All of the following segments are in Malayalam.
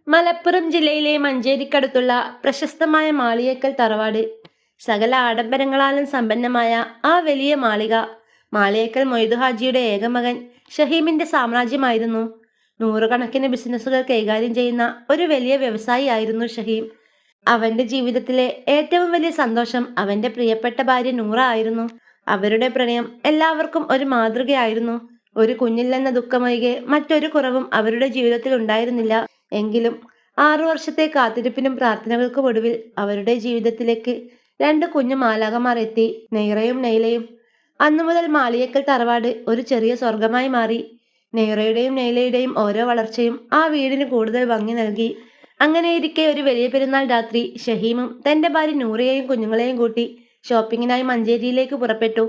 മലപ്പുറം ജില്ലയിലെ മഞ്ചേരിക്കടുത്തുള്ള പ്രശസ്തമായ മാളിയേക്കൽ തറവാട്. സകല ആഡംബരങ്ങളാലും സമ്പന്നമായ ആ വലിയ മാളിക മാളിയേക്കൽ മൊയ്തു ഹാജിയുടെ ഏകമകൻ ഷഹീമിന്റെ സാമ്രാജ്യമായിരുന്നു. നൂറുകണക്കിന് ബിസിനസ്സുകൾ കൈകാര്യം ചെയ്യുന്ന ഒരു വലിയ വ്യവസായിയായിരുന്നു ഷഹീം. അവന്റെ ജീവിതത്തിലെ ഏറ്റവും വലിയ സന്തോഷം അവന്റെ പ്രിയപ്പെട്ട ഭാര്യ നൂറ ആയിരുന്നു. അവരുടെ പ്രണയം എല്ലാവർക്കും ഒരു മാതൃകയായിരുന്നു. ഒരു കുഞ്ഞില്ലെന്ന ദുഃഖമൊഴികെ മറ്റൊരു കുറവും അവരുടെ ജീവിതത്തിൽ ഉണ്ടായിരുന്നില്ല. എങ്കിലും 6 വർഷത്തെ കാത്തിരിപ്പിനും പ്രാർത്ഥനകൾക്കും ഒടുവിൽ അവരുടെ ജീവിതത്തിലേക്ക് 2 കുഞ്ഞു മാലാഖമാർ എത്തി, നെയ്റയും നെയ്ലയും. അന്നു മുതൽ മാളിയേക്കൽ തറവാട് ഒരു ചെറിയ സ്വർഗമായി മാറി. നെയ്റയുടെയും നെയ്ലയുടെയും ഓരോ വളർച്ചയും ആ വീടിന് കൂടുതൽ ഭംഗി നൽകി. അങ്ങനെയിരിക്കെ ഒരു വലിയ പെരുന്നാൾ രാത്രി ഷഹീമും തന്റെ ഭാര്യ നൂറയെയും കുഞ്ഞുങ്ങളെയും കൂട്ടി ഷോപ്പിങ്ങിനായി മഞ്ചേരിയിലേക്ക് പുറപ്പെട്ടു.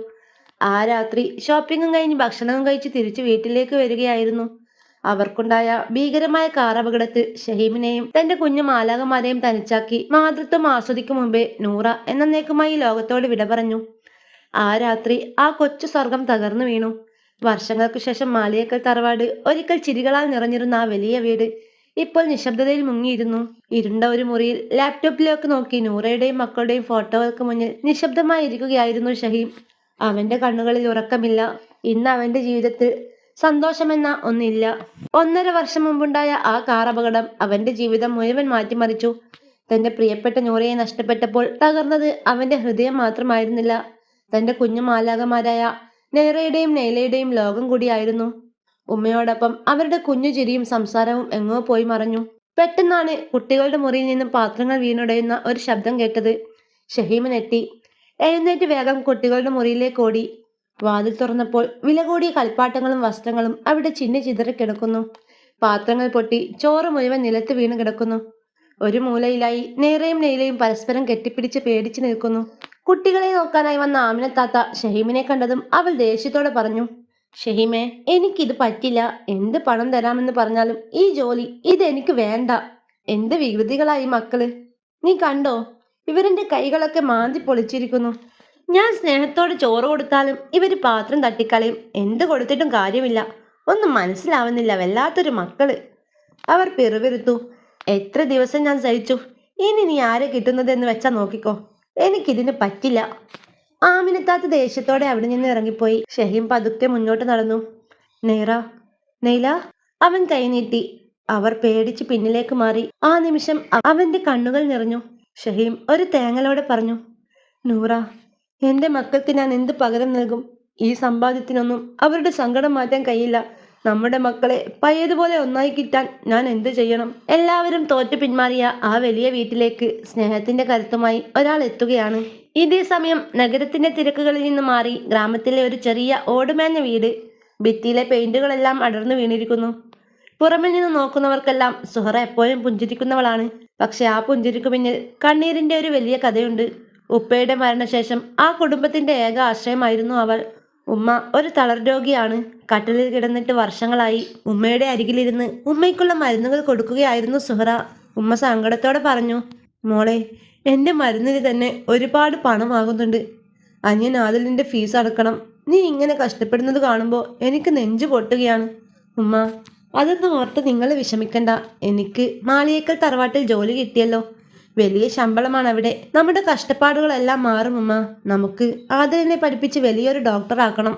ആ രാത്രി ഷോപ്പിങ്ങും കഴിഞ്ഞ് ഭക്ഷണവും കഴിച്ച് തിരിച്ചു വീട്ടിലേക്ക് വരികയായിരുന്നു. അവർക്കുണ്ടായ ഭീകരമായ കാർ അപകടത്തിൽ ഷഹീമിനെയും തന്റെ കുഞ്ഞു മാലാഖമാരെയും തനിച്ചാക്കി മാതൃത്വം ആസ്വദിക്കും മുമ്പേ നൂറ എന്നേക്കുമായി ലോകത്തോട് വിട പറഞ്ഞു. ആ രാത്രി ആ കൊച്ചു സ്വർഗം തകർന്നു വീണു. വർഷങ്ങൾക്കു ശേഷം മാളിയേക്കൽ തറവാട് ഒരിക്കൽ ചിരികളാൽ നിറഞ്ഞിരുന്ന ആ വലിയ വീട് ഇപ്പോൾ നിശബ്ദതയിൽ മുങ്ങിയിരുന്നു. ഇരുണ്ട ഒരു മുറിയിൽ ലാപ്ടോപ്പിലേക്ക് നോക്കി നൂറയുടെയും മക്കളുടെയും ഫോട്ടോകൾക്ക് മുന്നിൽ നിശബ്ദമായി ഇരിക്കുകയായിരുന്നു ഷഹീം. അവന്റെ കണ്ണുകളിൽ ഉറക്കമില്ല. ഇന്ന് അവന്റെ ജീവിതത്തിൽ സന്തോഷമെന്ന ഒന്നില്ല. 1.5 വർഷം മുമ്പുണ്ടായ ആ കാർ അപകടം അവന്റെ ജീവിതം മുഴുവൻ മാറ്റിമറിച്ചു. തന്റെ പ്രിയപ്പെട്ട നൂറയെ നഷ്ടപ്പെട്ടപ്പോൾ തകർന്നത് അവന്റെ ഹൃദയം മാത്രമായിരുന്നില്ല, തന്റെ കുഞ്ഞു മാലാഖമാരായ നെയ്റയുടെയും നെയ്ലയുടെയും ലോകം കൂടിയായിരുന്നു. ഉമ്മയോടൊപ്പം അവരുടെ കുഞ്ഞു ചിരിയും സംസാരവും എങ്ങോ പോയി മറഞ്ഞു. പെട്ടെന്നാണ് കുട്ടികളുടെ മുറിയിൽ നിന്നും പാത്രങ്ങൾ വീണുടയുന്ന ഒരു ശബ്ദം കേട്ടത്. ഷഹീം ഞെട്ടി. എഴുന്നേറ്റ് വേഗം കുട്ടികളുടെ മുറിയിലേക്ക് ഓടി. വാതിൽ തുറന്നപ്പോൾ വില കൂടിയ കളിപ്പാട്ടങ്ങളും വസ്ത്രങ്ങളും അവിടെ ചിന്നി ചിതറി കിടക്കുന്നു. പാത്രങ്ങൾ പൊട്ടി ചോറ് മുഴുവൻ നിലത്ത് വീണ് കിടക്കുന്നു. ഒരു മൂലയിലായി നെയ്റയും നെയ്ലയും പരസ്പരം കെട്ടിപ്പിടിച്ച് പേടിച്ചു നിൽക്കുന്നു. കുട്ടികളെ നോക്കാനായി വന്ന ആമിനത്താത്ത ഷഹീമിനെ കണ്ടതും അവൾ ദേഷ്യത്തോടെ പറഞ്ഞു, ഷഹീമേ, എനിക്കിത് പറ്റില്ല. എന്ത് പണം തരാമെന്ന് പറഞ്ഞാലും ഈ ജോലി ഇതെനിക്ക് വേണ്ട. എന്ത് വികൃതികളായി മക്കള്. നീ കണ്ടോ, ഇവരെന്റെ കൈകളൊക്കെ മാന്തി പൊളിച്ചിരിക്കുന്നു. ഞാൻ സ്നേഹത്തോട് ചോറ് കൊടുത്താലും ഇവര് പാത്രം തട്ടിക്കളയും. എന്ത് കൊടുത്തിട്ടും കാര്യമില്ല. ഒന്നും മനസ്സിലാവുന്നില്ല, വല്ലാത്തൊരു മക്കള്. അവർ പിറുപിറുത്തു. എത്ര ദിവസം ഞാൻ സഹിച്ചു. ഇനി നീ ആരെ കിട്ടുന്നതെന്ന് വെച്ചാ നോക്കിക്കോ. എനിക്കിതിന് പറ്റില്ല. ആമിനത്താത്ത ദേഷ്യത്തോടെ അവിടെ നിന്ന് ഇറങ്ങിപ്പോയി. ഷഹീം പതുക്കെ മുന്നോട്ട് നടന്നു. നെയ്റ, നെയ്ല. അവൻ കൈനീട്ടി. അവർ പേടിച്ച് പിന്നിലേക്ക് മാറി. ആ നിമിഷം അവന്റെ കണ്ണുകൾ നിറഞ്ഞു. ഷഹീം ഒരു തേങ്ങലോടെ പറഞ്ഞു, നൂറ, എന്റെ മക്കൾക്ക് ഞാൻ എന്ത് പകരം നൽകും? ഈ സമ്പാദ്യത്തിനൊന്നും അവരുടെ സങ്കടം മാറ്റാൻ കഴിയില്ല. നമ്മുടെ മക്കളെ പഴയതുപോലെ ഒന്നായി കിട്ടാൻ ഞാൻ എന്ത് ചെയ്യണം? എല്ലാവരും തോറ്റു പിന്മാറിയ ആ വലിയ വീട്ടിലേക്ക് സ്നേഹത്തിന്റെ കരുത്തുമായി ഒരാൾ എത്തുകയാണ്. ഇതേ സമയം നഗരത്തിന്റെ തിരക്കുകളിൽ നിന്ന് മാറി ഗ്രാമത്തിലെ ഒരു ചെറിയ ഓടുമേഞ്ഞ വീട്. ഭിത്തിയിലെ പെയിന്റുകളെല്ലാം അടർന്നു വീണിരിക്കുന്നു. പുറമെ നിന്ന് നോക്കുന്നവർക്കെല്ലാം സുഹറ എപ്പോഴും പുഞ്ചിരിക്കുന്നവളാണ്. പക്ഷെ ആ പുഞ്ചിരിക്കു പിന്നിൽ കണ്ണീരിന്റെ ഒരു വലിയ കഥയുണ്ട്. ഉപ്പയുടെ മരണശേഷം ആ കുടുംബത്തിന്റെ ഏക ആശ്രയമായിരുന്നു അവൾ. ഉമ്മ ഒരു തളർ രോഗിയാണ്. കട്ടിലിൽ കിടന്നിട്ട് വർഷങ്ങളായി. ഉമ്മയുടെ അരികിലിരുന്ന് ഉമ്മയ്ക്കുള്ള മരുന്നുകൾ കൊടുക്കുകയായിരുന്നു സുഹറ. ഉമ്മ സങ്കടത്തോടെ പറഞ്ഞു, മോളെ, എൻ്റെ മരുന്നിന് തന്നെ ഒരുപാട് പണമാകുന്നുണ്ട്. അനിയൻ ആദിലിന്റെ ഫീസ് അടക്കണം. നീ ഇങ്ങനെ കഷ്ടപ്പെടുന്നത് കാണുമ്പോൾ എനിക്ക് നെഞ്ചു പൊട്ടുകയാണ്. ഉമ്മ, അതൊന്നും ഓർത്ത് നിങ്ങൾ വിഷമിക്കണ്ട. എനിക്ക് മാളിയേക്കൽ തറവാട്ടിൽ ജോലി കിട്ടിയല്ലോ. വലിയ ശമ്പളമാണ് അവിടെ. നമ്മുടെ കഷ്ടപ്പാടുകളെല്ലാം മാറും ഉമ്മ. നമുക്ക് ആദിലിനെ പഠിപ്പിച്ച് വലിയൊരു ഡോക്ടറാക്കണം.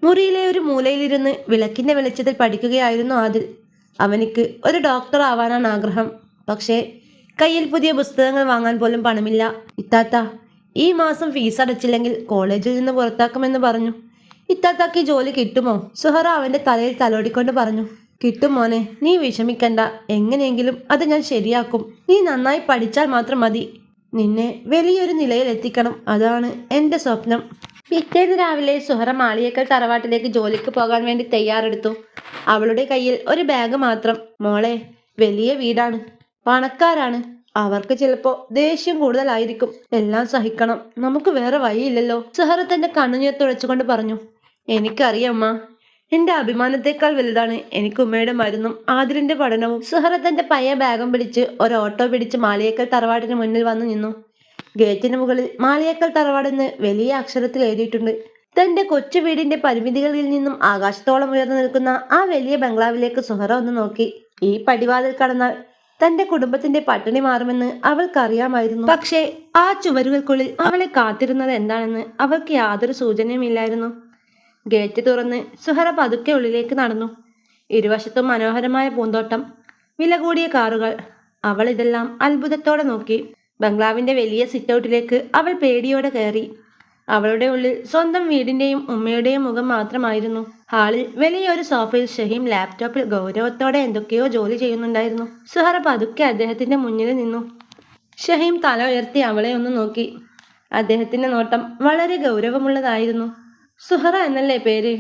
മുറിയിലെ ഒരു മൂലയിലിരുന്ന് വിളക്കിന്റെ വെളിച്ചത്തിൽ പഠിക്കുകയായിരുന്നു ആദിൽ. അവനിക്ക് ഒരു ഡോക്ടർ ആവാനാണ് ആഗ്രഹം. പക്ഷേ കയ്യിൽ പുതിയ പുസ്തകങ്ങൾ വാങ്ങാൻ പോലും പണമില്ല. ഇത്താത്ത, ഈ മാസം ഫീസ് അടച്ചില്ലെങ്കിൽ കോളേജിൽ നിന്ന് പുറത്താക്കുമെന്ന് പറഞ്ഞു. ഇത്താത്താക്ക് ജോലി കിട്ടുമോ? സുഹറ അവന്റെ തലയിൽ തലോടിക്കൊണ്ട് പറഞ്ഞു. കിട്ടും മോനെ, നീ വിഷമിക്കണ്ട. എങ്ങനെയെങ്കിലും അത് ഞാൻ ശരിയാക്കും. നീ നന്നായി പഠിച്ചാൽ മാത്രം മതി. നിന്നെ വലിയൊരു നിലയിൽ എത്തിക്കണം. അതാണ് എൻ്റെ സ്വപ്നം. പിറ്റേന്ന് രാവിലെ സുഹറ മാളിയേക്കൽ തറവാട്ടിലേക്ക് ജോലിക്ക് പോകാൻ വേണ്ടി തയ്യാറെടുത്തു. അവളുടെ കയ്യിൽ ഒരു ബാഗ് മാത്രം. മോളെ, വലിയ വീടാണ്, പണക്കാരാണ്. അവർക്ക് ചിലപ്പോ ദേഷ്യം കൂടുതലായിരിക്കും. എല്ലാം സഹിക്കണം. നമുക്ക് വേറെ വഴിയില്ലല്ലോ. സുഹറ തന്റെ കണ്ണുനീർ തുടച്ചുകൊണ്ട് പറഞ്ഞു. എനിക്കറിയാം അമ്മ. എന്റെ അഭിമാനത്തെക്കാൾ വലുതാണ് എനിക്ക് ഉമ്മയുടെ മരുന്നും ആദിലിന്റെ പഠനവും. സുഹറ തന്റെ പയ്യ ബാഗും പിടിച്ച് ഒരു ഓട്ടോ പിടിച്ച് മാളിയേക്കൽ തറവാടിന് മുന്നിൽ വന്നു നിന്നു. ഗേറ്റിന് മുകളിൽ മാളിയേക്കൽ തറവാടെന്ന് വലിയ അക്ഷരത്തിൽ എഴുതിയിട്ടുണ്ട്. തന്റെ കൊച്ചു വീടിന്റെ പരിമിതികളിൽ നിന്നും ആകാശത്തോളം ഉയർന്നു നിൽക്കുന്ന ആ വലിയ ബംഗ്ലാവിലേക്ക് സുഹറ ഒന്ന് നോക്കി. ഈ പടിവാതിൽ കടന്നാൽ തന്റെ കുടുംബത്തിന്റെ പട്ടിണി മാറുമെന്ന് അവൾക്കറിയാമായിരുന്നു. പക്ഷേ ആ ചുവരുകൾക്കുള്ളിൽ അവളെ കാത്തിരുന്നത് എന്താണെന്ന് അവൾക്ക് യാതൊരു സൂചനയുമില്ലായിരുന്നു. ഗേറ്റ് തുറന്ന് സുഹറ പതുക്കെ ഉള്ളിലേക്ക് നടന്നു. ഇരുവശത്തും മനോഹരമായ പൂന്തോട്ടം, വില കൂടിയ കാറുകൾ. അവൾ ഇതെല്ലാം അത്ഭുതത്തോടെ നോക്കി. ബംഗ്ലാവിന്റെ വലിയ സിറ്റൗട്ടിലേക്ക് അവൾ പേടിയോടെ കയറി. അവളുടെ ഉള്ളിൽ സ്വന്തം വീടിന്റെയും ഉമ്മയുടെയും മുഖം മാത്രമായിരുന്നു. ഹാളിൽ വലിയൊരു സോഫയിൽ ഷഹീം ലാപ്ടോപ്പിൽ ഗൗരവത്തോടെ എന്തൊക്കെയോ ജോലി ചെയ്യുന്നുണ്ടായിരുന്നു. സുഹറ പതുക്കെ അദ്ദേഹത്തിന്റെ മുന്നിൽ നിന്നു. ഷഹീം തല ഉയർത്തി അവളെ ഒന്ന് നോക്കി. അദ്ദേഹത്തിന്റെ നോട്ടം വളരെ ഗൗരവമുള്ളതായിരുന്നു. സുഹറ എന്നല്ലേ പേര്?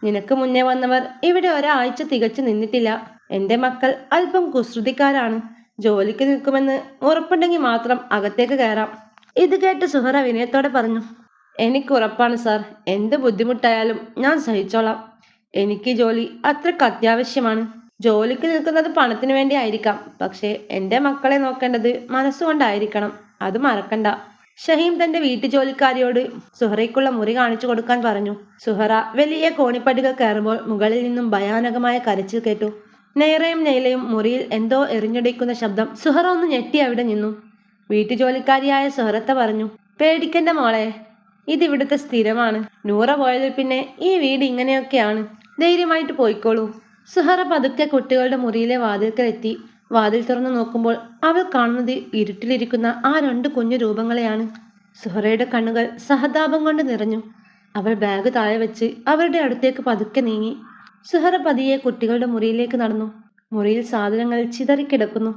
നിനക്ക് മുന്നേ വന്നവർ ഇവിടെ ഒരാഴ്ച തികച്ചു നിന്നിട്ടില്ല. എന്റെ മക്കൾ അല്പം കുസൃതിക്കാരാണ്. ജോലിക്ക് നിൽക്കുമെന്ന് ഉറപ്പുണ്ടെങ്കിൽ മാത്രം അകത്തേക്ക് കയറാം. ഇത് കേട്ട് സുഹറ വിനയത്തോടെ പറഞ്ഞു. എനിക്കുറപ്പാണ് സാർ, എന്ത് ബുദ്ധിമുട്ടായാലും ഞാൻ സഹിച്ചോളാം. എനിക്ക് ജോലി അത്രയ്ക്ക് അത്യാവശ്യമാണ്. ജോലിക്ക് നിൽക്കുന്നത് പണത്തിന് വേണ്ടി ആയിരിക്കാം, പക്ഷേ എൻ്റെ മക്കളെ നോക്കേണ്ടത് മനസ്സുകൊണ്ടായിരിക്കണം. അത് മറക്കണ്ട. ഷഹീം തന്റെ വീട്ടുജോലിക്കാരിയോട് സുഹറയ്ക്കുള്ള മുറി കാണിച്ചു കൊടുക്കാൻ പറഞ്ഞു. സുഹറ വലിയ കോണിപ്പടികൾ കയറുമ്പോൾ മുകളിൽ നിന്നും ഭയാനകമായ കരച്ചിൽ കേട്ടു. നെയ്റയും നെയ്ലയും മുറിയിൽ എന്തോ എറിഞ്ഞൊടിക്കുന്ന ശബ്ദം. സുഹറ ഒന്ന് ഞെട്ടി അവിടെ നിന്നു. വീട്ടുജോലിക്കാരിയായ സുഹറത്ത പറഞ്ഞു, പേടിക്കണ്ട മോളെ, ഇതിവിടുത്തെ സ്ഥിരമാണ്. നൂറ പോയതിൽ പിന്നെ ഈ വീട് ഇങ്ങനെയൊക്കെയാണ്. ധൈര്യമായിട്ട് പോയിക്കോളൂ. സുഹറ പതുക്കെ കുട്ടികളുടെ മുറിയിലെ വാതിൽക്കലെത്തി. വാതിൽ തുറന്നു നോക്കുമ്പോൾ അവൾ കാണുന്നത് ഇരുട്ടിലിരിക്കുന്ന ആ 2 കുഞ്ഞു രൂപങ്ങളെയാണ്. സുഹറയുടെ കണ്ണുകൾ സഹതാപം കൊണ്ട് നിറഞ്ഞു. അവൾ ബാഗ് താഴെ വെച്ച് അവരുടെ അടുത്തേക്ക് പതുക്കെ നീങ്ങി. സുഹറ പതിയെ കുട്ടികളുടെ മുറിയിലേക്ക് നടന്നു. മുറിയിൽ സാധനങ്ങൾ ചിതറിക്കിടക്കുന്നു.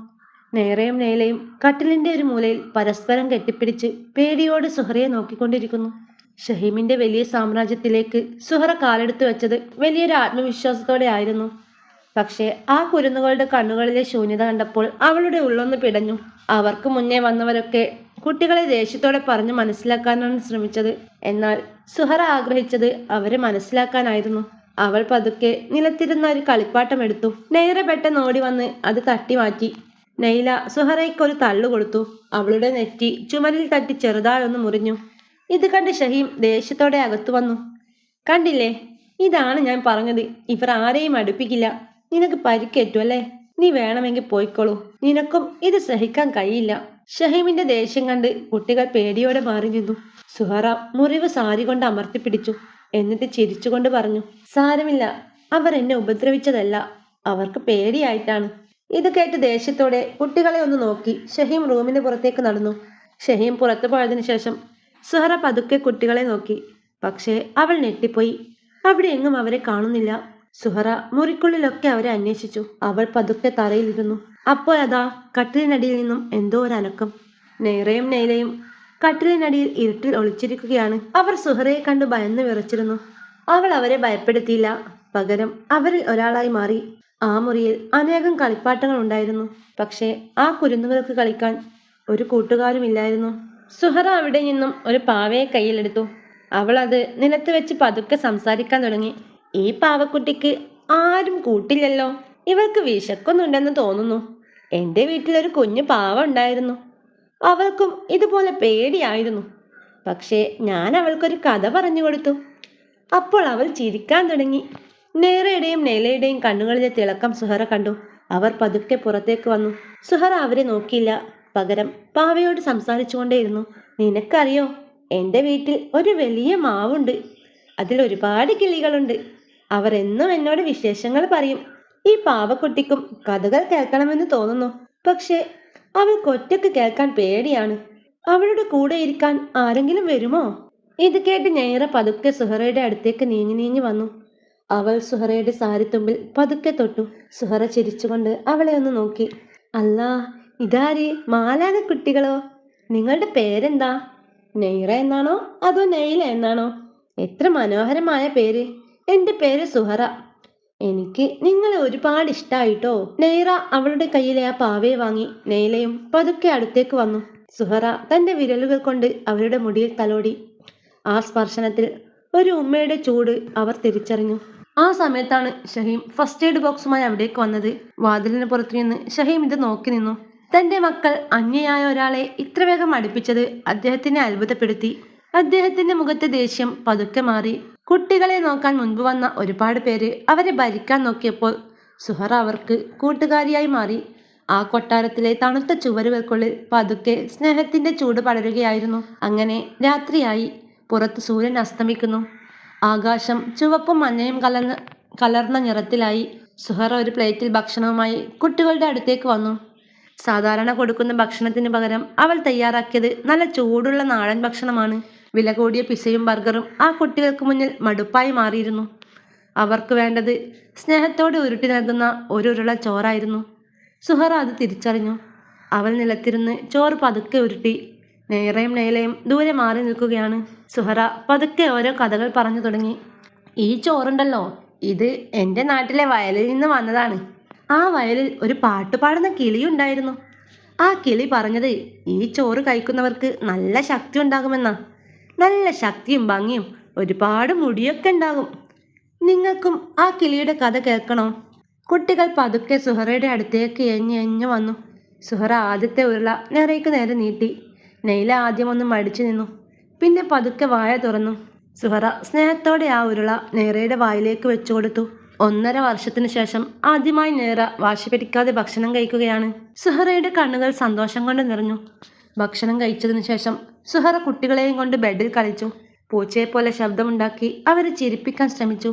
നേറയും നേലയും കട്ടിലിന്റെ ഒരു മൂലയിൽ പരസ്പരം കെട്ടിപ്പിടിച്ച് പേടിയോട് സുഹറയെ നോക്കിക്കൊണ്ടിരിക്കുന്നു. ഷഹീമിന്റെ വലിയ സാമ്രാജ്യത്തിലേക്ക് സുഹറ കാലെടുത്ത് വെച്ചത് വലിയൊരു ആത്മവിശ്വാസത്തോടെ ആയിരുന്നു. പക്ഷേ ആ കുരുന്നുകളുടെ കണ്ണുകളിലെ ശൂന്യത കണ്ടപ്പോൾ അവളുടെ ഉള്ളൊന്ന് പിടഞ്ഞു. അവർക്ക് മുന്നേ വന്നവരൊക്കെ കുട്ടികളെ ദേഷ്യത്തോടെ പറഞ്ഞു മനസ്സിലാക്കാനാണ് ശ്രമിച്ചത്. എന്നാൽ സുഹറ ആഗ്രഹിച്ചത് അവരെ മനസ്സിലാക്കാനായിരുന്നു. അവൾ പതുക്കെ നിലത്തിരുന്ന ഒരു കളിപ്പാട്ടം എടുത്തു. നെയ്റ പെട്ടെന്ന് ഓടി വന്ന് അത് തട്ടി മാറ്റി. നൈല സുഹറയ്ക്കൊരു തള്ളു കൊടുത്തു. അവളുടെ നെറ്റി ചുമരിൽ തട്ടി ചെറുതായൊന്ന് മുറിഞ്ഞു. ഇത് കണ്ട് ഷഹീം ദേഷ്യത്തോടെ അകത്തു വന്നു. കണ്ടില്ലേ, ഇതാണ് ഞാൻ പറഞ്ഞത്, ഇവർ ആരെയും അടുപ്പിക്കില്ല. നിനക്ക് പരിക്കേറ്റു അല്ലേ? നീ വേണമെങ്കിൽ പോയിക്കോളൂ. നിനക്കും ഇത് സഹിക്കാൻ കഴിയില്ല. ഷഹീമിന്റെ ദേഷ്യം കണ്ട് കുട്ടികൾ പേടിയോടെ മാറി നിന്നു. സുഹറ മുറിവ് സാരി കൊണ്ട് അമർത്തിപ്പിടിച്ചു. എന്നിട്ട് ചിരിച്ചുകൊണ്ട് പറഞ്ഞു, സാരമില്ല, അവർ എന്നെ ഉപദ്രവിച്ചതല്ല, അവർക്ക് പേടിയായിട്ടാണ്. ഇത് കേട്ട് ദേഷ്യത്തോടെ കുട്ടികളെ ഒന്ന് നോക്കി ഷഹീം റൂമിന് പുറത്തേക്ക് നടന്നു. ഷഹീം പുറത്തു പോയതിനു ശേഷം സുഹറ പതുക്കെ കുട്ടികളെ നോക്കി. പക്ഷേ അവൾ ഞെട്ടിപ്പോയി. അവിടെ എങ്ങും അവരെ കാണുന്നില്ല. സുഹറ മുറിക്കുള്ളിലൊക്കെ അവരെ അന്വേഷിച്ചു. അവൾ പതുക്കെ തറയിലിരുന്നു. അപ്പോൾ അതാ കട്ടിലിനടിയിൽ നിന്നും എന്തോ ഒരു അനക്കം. നെയ്റയും നെയ്ലയും കട്ടിലിനടിയിൽ ഇരുട്ടിൽ ഒളിച്ചിരിക്കുകയാണ്. അവർ സുഹറയെ കണ്ടു ഭയന്ന് വിറച്ചിരുന്നു. അവൾ അവരെ ഭയപ്പെടുത്തിയില്ല. പകരം അവരിൽ ഒരാളായി മാറി. ആ മുറിയിൽ അനേകം കളിപ്പാട്ടങ്ങൾ ഉണ്ടായിരുന്നു. പക്ഷേ ആ കുരുന്നുകൾക്ക് കളിക്കാൻ ഒരു കൂട്ടുകാരുമില്ലായിരുന്നു. സുഹറ അവിടെ നിന്നും ഒരു പാവയെ കയ്യിലെടുത്തു. അവൾ അത് നിലത്ത് വെച്ച് പതുക്കെ സംസാരിക്കാൻ തുടങ്ങി. ഈ പാവക്കുട്ടിക്ക് ആരും കൂട്ടില്ലല്ലോ. ഇവൾക്ക് വിശക്കുന്നുണ്ടെന്ന് തോന്നുന്നു. എൻ്റെ വീട്ടിലൊരു കുഞ്ഞു പാവ ഉണ്ടായിരുന്നു. അവൾക്കും ഇതുപോലെ പേടിയായിരുന്നു. പക്ഷേ ഞാൻ അവൾക്കൊരു കഥ പറഞ്ഞു കൊടുത്തു. അപ്പോൾ അവൾ ചിരിക്കാൻ തുടങ്ങി. നേറയുടെയും നെയ്ലയുടെയും കണ്ണുകളിലെ തിളക്കം സുഹറ കണ്ടു. അവർ പതുക്കെ പുറത്തേക്ക് വന്നു. സുഹറ അവരെ നോക്കിയില്ല. പകരം പാവയോട് സംസാരിച്ചുകൊണ്ടേയിരുന്നു. നിനക്കറിയോ, എൻ്റെ വീട്ടിൽ ഒരു വലിയ മാവുണ്ട്. അതിൽ ഒരുപാട് കിളികളുണ്ട്. അവർ എന്നും എന്നോട് വിശേഷങ്ങൾ പറയും. ഈ പാവക്കുട്ടിക്കും കഥകൾ കേൾക്കണമെന്ന് തോന്നുന്നു. പക്ഷേ അവൾക്ക് ഒറ്റയ്ക്ക് കേൾക്കാൻ പേടിയാണ്. അവളുടെ കൂടെ ഇരിക്കാൻ ആരെങ്കിലും വരുമോ? ഇത് കേട്ട് ഞൈറ പതുക്കെ സുഹറയുടെ അടുത്തേക്ക് നീങ്ങി നീങ്ങി വന്നു. അവൾ സുഹറയുടെ സാരിത്തുമ്പിൽ പതുക്കെ തൊട്ടു. സുഹറ ചിരിച്ചുകൊണ്ട് അവളെ ഒന്ന് നോക്കി. അല്ലാ, ഇതാര്? മാലാക കുട്ടികളോ? നിങ്ങളുടെ പേരെന്താ? നെയ്റ എന്നാണോ അതോ നെയ്ല എന്നാണോ? എത്ര മനോഹരമായ പേര്. എൻ്റെ പേര് സുഹറ. എനിക്ക് നിങ്ങളെ ഒരുപാട് ഇഷ്ടായിട്ടോ. നെയ്റ അവളുടെ കയ്യിലെ ആ പാവയെ വാങ്ങി. നെയ്ലയും പതുക്കെ അടുത്തേക്ക് വന്നു. സുഹറ തന്റെ വിരലുകൾ കൊണ്ട് അവരുടെ മുടിയിൽ തലോടി. ആ സ്പർശനത്തിൽ ഒരു ഉമ്മയുടെ ചൂട് അവർ തിരിച്ചറിഞ്ഞു. ആ സമയത്താണ് ഷഹീം ഫസ്റ്റ് എയ്ഡ് ബോക്സുമായി അവിടേക്ക് വന്നത്. വാതിലിന് പുറത്തു നിന്ന് ഷഹീം ഇത് നോക്കി നിന്നു. തന്റെ മക്കൾ അന്യയായ ഒരാളെ ഇത്ര വേഗം അടുപ്പിച്ചത് അദ്ദേഹത്തിനെ അത്ഭുതപ്പെടുത്തി. അദ്ദേഹത്തിന്റെ മുഖത്തെ ദേഷ്യം പതുക്കെ മാറി. കുട്ടികളെ നോക്കാൻ മുൻപ് വന്ന ഒരുപാട് പേര് അവരെ ഭരിക്കാൻ നോക്കിയപ്പോൾ സുഹറ അവർക്ക് കൂട്ടുകാരിയായി മാറി. ആ കൊട്ടാരത്തിലെ തണുത്ത ചുവരുകൾക്കുള്ളിൽ പതുക്കെ സ്നേഹത്തിന്റെ ചൂട് പടരുകയായിരുന്നു. അങ്ങനെ രാത്രിയായി. പുറത്ത് സൂര്യൻ അസ്തമിക്കുന്നു. ആകാശം ചുവപ്പും മഞ്ഞയും കലർന്ന നിറത്തിലായി. സുഹറ ഒരു പ്ലേറ്റിൽ ഭക്ഷണവുമായി കുട്ടികളുടെ അടുത്തേക്ക് വന്നു. സാധാരണ കൊടുക്കുന്ന ഭക്ഷണത്തിന് പകരം അവൾ തയ്യാറാക്കിയത് നല്ല ചൂടുള്ള നാടൻ ഭക്ഷണമാണ്. വില കൂടിയ പിസയും ബർഗറും ആ കുട്ടികൾക്ക് മുന്നിൽ മടുപ്പായി മാറിയിരുന്നു. അവർക്ക് വേണ്ടത് സ്നേഹത്തോടെ ഉരുട്ടി നൽകുന്ന ഒരു ഉരുള ചോറായിരുന്നു. സുഹറ അത് തിരിച്ചറിഞ്ഞു. അവൾ നിലത്തിരുന്ന് ചോറ് പതുക്കെ ഉരുട്ടി. നേറയും നേലയും ദൂരെ മാറി നിൽക്കുകയാണ്. സുഹറ പതുക്കെ ഓരോ കഥകൾ പറഞ്ഞു തുടങ്ങി. ഈ ചോറുണ്ടല്ലോ, ഇത് എൻ്റെ നാട്ടിലെ വയലിൽ നിന്ന് വന്നതാണ്. ആ വയലിൽ ഒരു പാട്ടുപാടുന്ന കിളിയുണ്ടായിരുന്നു. ആ കിളി പറഞ്ഞത് ഈ ചോറ് കഴിക്കുന്നവർക്ക് നല്ല ശക്തി ഉണ്ടാകുമെന്നാ. നല്ല ശക്തിയും ഭംഗിയും ഒരുപാട് മുടിയൊക്കെ ഉണ്ടാകും. നിങ്ങൾക്കും ആ കിളിയുടെ കഥ കേൾക്കണോ? കുട്ടികൾ പതുക്കെ സുഹറയുടെ അടുത്തേക്ക് എഞ്ഞു വന്നു. സുഹറ ആദ്യത്തെ ഉരുള നെറയ്ക്ക് നേരെ നീട്ടി. നെയ്ല ആദ്യം ഒന്ന് മടിച്ചു നിന്നു. പിന്നെ പതുക്കെ വായ തുറന്നു. സുഹറ സ്നേഹത്തോടെ ആ ഉരുള നേറയുടെ വായിലേക്ക് വെച്ചു കൊടുത്തു. 1.5 വർഷത്തിനു ശേഷം ആദ്യമായി നേറ വാശി പിടിക്കാതെ ഭക്ഷണം കഴിക്കുകയാണ്. സുഹറയുടെ കണ്ണുകൾ സന്തോഷം കൊണ്ട് നിറഞ്ഞു. ഭക്ഷണം കഴിച്ചതിനു ശേഷം സുഹറ കുട്ടികളെയും കൊണ്ട് ബെഡിൽ കളിച്ചു. പൂച്ചയെപ്പോലെ ശബ്ദമുണ്ടാക്കി അവരെ ചിരിപ്പിക്കാൻ ശ്രമിച്ചു.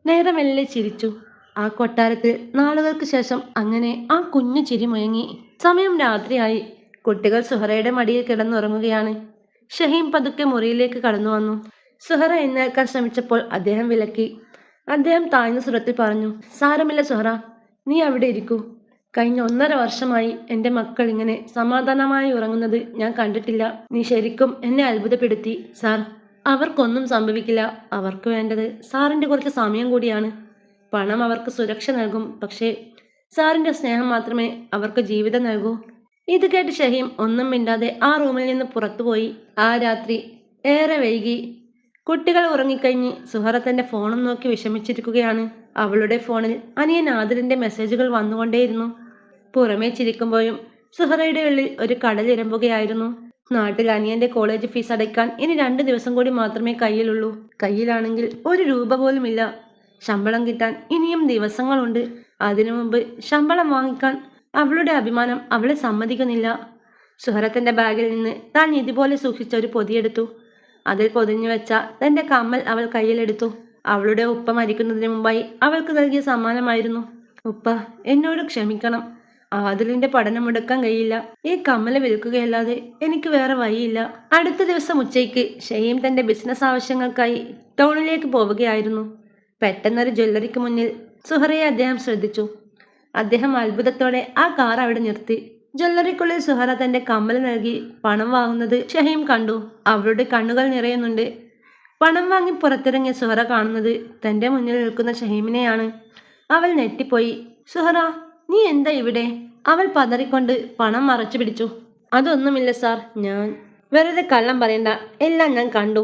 നേറ മെല്ലെ ചിരിച്ചു. ആ കൊട്ടാരത്തിൽ നാളുകൾക്ക് ശേഷം അങ്ങനെ ആ കുഞ്ഞു ചിരി മുഴങ്ങി. സമയം രാത്രിയായി. കുട്ടികൾ സുഹറയുടെ മടിയിൽ കിടന്നുറങ്ങുകയാണ്. ഷഹീം പതുക്കെ മുറിയിലേക്ക് കടന്നു വന്നു. സുഹറ എഴുന്നേൽക്കാൻ ശ്രമിച്ചപ്പോൾ അദ്ദേഹം വിലക്കി. അദ്ദേഹം താഴ്ന്ന സ്വരത്തിൽ പറഞ്ഞു, സാരമില്ല സുഹറ, നീ അവിടെ ഇരിക്കൂ. കഴിഞ്ഞ 1.5 വർഷമായി എൻ്റെ മക്കൾ ഇങ്ങനെ സമാധാനമായി ഉറങ്ങുന്നത് ഞാൻ കണ്ടിട്ടില്ല. നീ ശരിക്കും എന്നെ അത്ഭുതപ്പെടുത്തി സാർ. അവർക്കൊന്നും സംഭവിക്കില്ല. അവർക്ക് വേണ്ടത് സാറിൻ്റെ കുറച്ച് സമയം കൂടിയാണ്. പണം അവർക്ക് സുരക്ഷ നൽകും, പക്ഷേ സാറിൻ്റെ സ്നേഹം മാത്രമേ അവർക്ക് ജീവിതം നൽകൂ. ഇത് കേട്ട് ഷഹീം ഒന്നും മിണ്ടാതെ ആ റൂമിൽ നിന്ന് പുറത്തുപോയി. ആ രാത്രി ഏറെ വൈകി. കുട്ടികൾ ഉറങ്ങിക്കഴിഞ്ഞ് സുഹറ തൻ്റെ ഫോണും നോക്കി വിഷമിച്ചിരിക്കുകയാണ്. അവളുടെ ഫോണിൽ അനിയൻ ആദിലിൻ്റെ മെസ്സേജുകൾ വന്നുകൊണ്ടേയിരുന്നു. പുറമേ ചിരിക്കുമ്പോഴും സുഹറയുടെ ഉള്ളിൽ ഒരു കടലിരമ്പുകയായിരുന്നു. നാട്ടിൽ അനിയൻ്റെ കോളേജ് ഫീസ് അടയ്ക്കാൻ ഇനി 2 ദിവസം കൂടി മാത്രമേ കയ്യിലുള്ളൂ. കയ്യിലാണെങ്കിൽ 1 രൂപ പോലുമില്ല. ശമ്പളം കിട്ടാൻ ഇനിയും ദിവസങ്ങളുണ്ട്. അതിനു മുമ്പ് ശമ്പളം വാങ്ങിക്കാൻ അവളുടെ അഭിമാനം അവളെ സമ്മതിക്കുന്നില്ല. സുഹറ തൻ്റെ ബാഗിൽ നിന്ന് താൻ ഇതുപോലെ സൂക്ഷിച്ച ഒരു പൊതിയെടുത്തു. അതിൽ പൊതിഞ്ഞു വെച്ച തൻ്റെ കമ്മൽ അവൾ കയ്യിലെടുത്തു. അവളുടെ ഉപ്പ മരിക്കുന്നതിന് മുമ്പായി അവൾക്ക് നൽകിയ സമ്മാനമായിരുന്നു. ഉപ്പ, എന്നോട് ക്ഷമിക്കണം. ആദിലിന്റെ പഠനം മുടക്കാൻ കഴിയില്ല. ഈ കമ്മല് വിൽക്കുകയല്ലാതെ എനിക്ക് വേറെ വഴിയില്ല. അടുത്ത ദിവസം ഉച്ചയ്ക്ക് ഷഹീം തൻ്റെ ബിസിനസ് ആവശ്യങ്ങൾക്കായി ടൗണിലേക്ക് പോവുകയായിരുന്നു. പെട്ടെന്നൊരു ജ്വല്ലറിക്ക് മുന്നിൽ സുഹറയെ അദ്ദേഹം ശ്രദ്ധിച്ചു. അദ്ദേഹം അത്ഭുതത്തോടെ ആ കാർ അവിടെ നിർത്തി. ജ്വല്ലറിക്കുള്ളിൽ സുഹറ തൻ്റെ കമ്മൽ നൽകി പണം വാങ്ങുന്നത് ഷഹീം കണ്ടു. അവളുടെ കണ്ണുകൾ നിറയുന്നുണ്ട്. പണം വാങ്ങി പുറത്തിറങ്ങിയ സുഹറ കാണുന്നത് തൻ്റെ മുന്നിൽ നിൽക്കുന്ന ഷഹീമിനെയാണ്. അവൾ ഞെട്ടിപ്പോയി. സുഹറ, നീ എന്താ ഇവിടെ? അവൾ പതറിക്കൊണ്ട് പണം മറച്ചു പിടിച്ചു. അതൊന്നുമില്ല സാർ, ഞാൻ വെറുതെ കള്ളം പറയണ്ട, എല്ലാം ഞാൻ കണ്ടു.